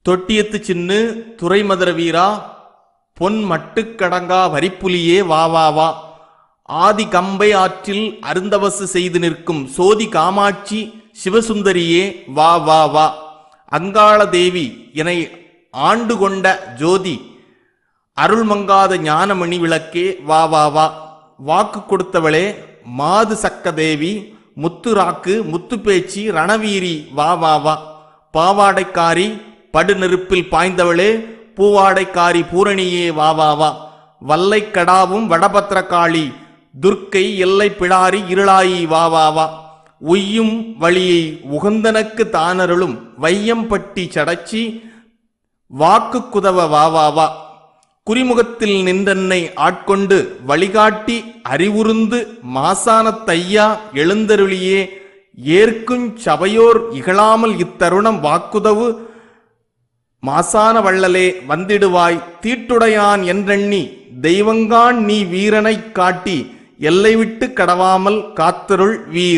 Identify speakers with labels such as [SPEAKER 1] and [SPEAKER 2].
[SPEAKER 1] தொட்டியத்து சின்னு துறைமதுர வீரா பொன் மட்டுக்கடங்கா வரிப்புலியே வா வா வா. ஆதி கம்பை ஆற்றில் அருந்தவசு செய்து நிற்கும் சோதி காமாட்சி சிவசுந்தரியே வா வா வா. அங்காள தேவி என ஆண்டு கொண்ட ஜோதி அருள்மங்காத ஞானமணி விளக்கே வா வா வா. வாக்கு கொடுத்தவளே மாது சக்க தேவி முத்து ராக்கு முத்து பேச்சி ரணவீரி வா வா வா. பாவாடைக்காரி படு நெருப்பில் பாய்ந்தவளே பூவாடைக்காரி பூரணியே வா வா வா. வல்லை கடாவும் வடபத்திரகாளி துர்க்கை எல்லை பிடாரி இருளாயி வா வா வா. உய்யும் வழியை உகந்தனக்கு தானருளும் வையம்பட்டி சடச்சி வாக்கு குதவ வா வா வா. குறிமுகத்தில் நின்றன்னை ஆட்கொண்டு வழிகாட்டி அறிவுருந்து மாசான தையா எழுந்தருளியே ஏற்குஞ் சபையோர் இகழாமல் இத்தருணம் வாக்குதவு மாசான வள்ளலே வந்திடுவாய் தீட்டுடையான் என்றெண்ணி தெய்வங்கான் நீ வீரனைக் காட்டி எல்லை விட்டு கடவாமல் காத்தருள் வீர்.